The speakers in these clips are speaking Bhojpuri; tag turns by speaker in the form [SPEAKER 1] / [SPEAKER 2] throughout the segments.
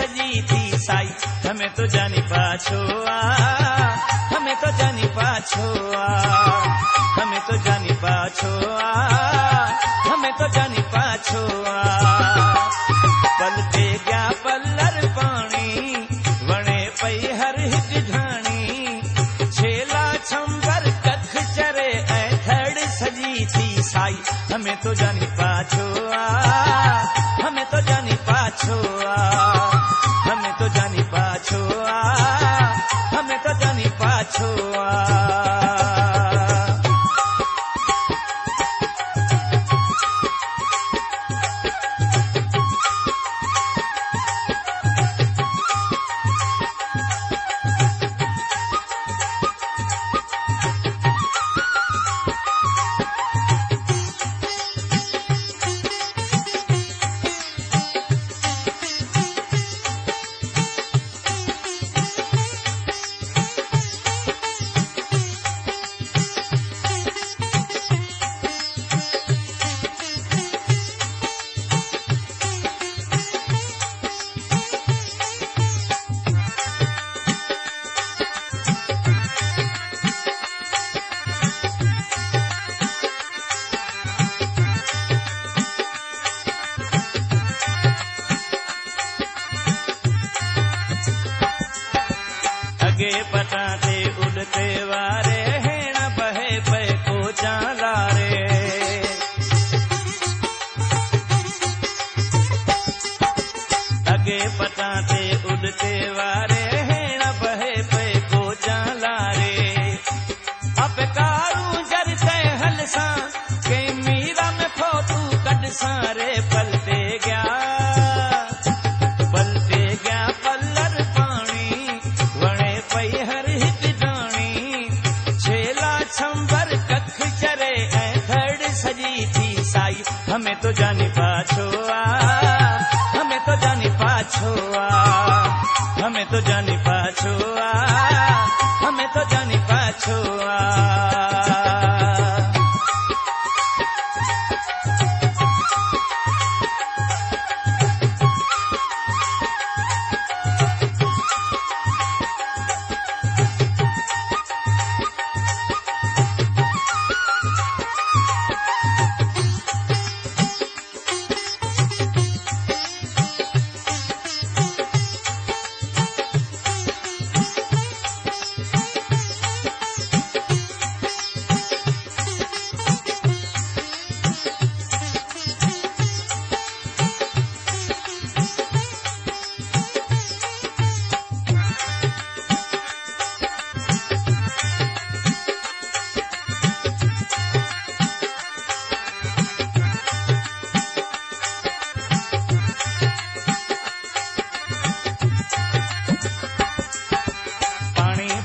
[SPEAKER 1] सजी थी साई, हमें तो जानी पाछोआ, हमें तो जानी पाछोआ, हमें तो जानी पाछोआ, हमें तो जानी पाछोआ। पलते गया पल्लर पानी वणे पई हर हिक ढाणी, छेला छंबर कख चरे ऐं थड़ सजी थी साई, हमें तो जानी पाछोआ, हमें तो जानी पाछोआ, हमें तो जानी पाछोआ, हमें तो जानी पाछोआ। अगे पटाते उड़ते वारे हेण बहे पे को चालारे, अगे पटाते उड़ते वारे हेण बहे पे को चालारे। अब कारू जरते हलसा के मीरा में फोटू कट सारे, पलते गया पल्लर पानी वणे पई हर हिक डाणी, छेला छंबर कख चरे ऐं थड़ सजी थी साई, हमें तो जानी पाछोआ, हमें तो जानी पाछोआ, हमें तो जानी पाछोआ, हमें तो जानी पाछोआ।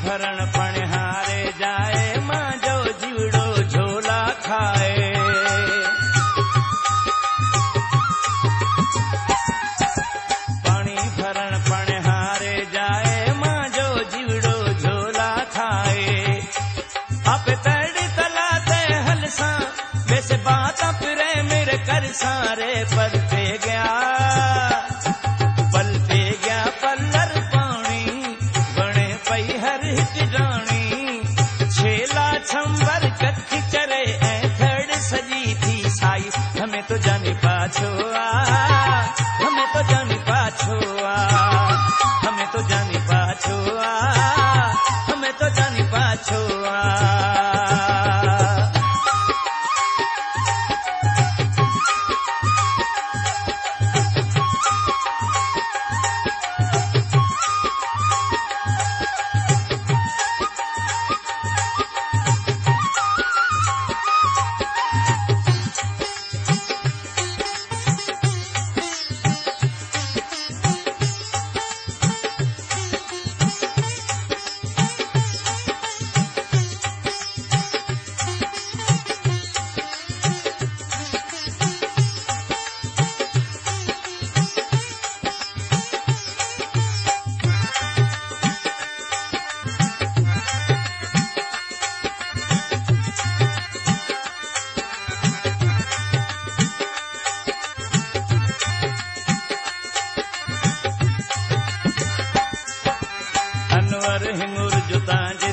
[SPEAKER 1] भरण पणहारे जाए मां जो जीवड़ो झोला खाए, पानी भरण पणहारे जाए मां जो जीवड़ो झोला खाए। अब तड़ तलाते हलसा वैसे बात फिरे मेरे कर सारे, पलते गया पल्लर पानी वणे पई हर हिक डाणी, छेला छंबर कख चरे ऐं थड़ सजी थी साई, हमें तो जानी पाछोआ, हमें तो जानी पाछोआ, हमें तो जानी पाछोआ, हमें तो जानी पाछोआ।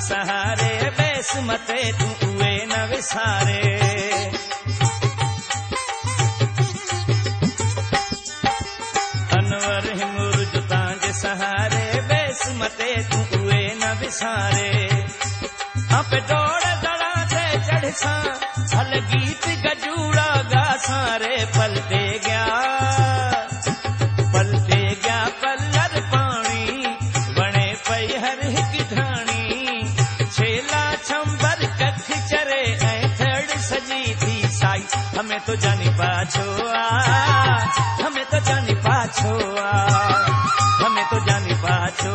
[SPEAKER 1] सहारे बेस मते तू उए न विसारे। अनवर हिमुर जुतां जे सहारे बेस मते तू उए न विसारे। आपे डोड़ दड़ा ते चढ़ सां हल गीत गजूड़ा गा सारे। पलटे गया पल्लर पानी वणे पई हर हिक ढाणी। छेला छंबर कख चरे ऐं थड़ सजी थी साई। हमें तो जानी पाछो आ, हमें तो जानी पाछो आ, हमें तो जानी पाछो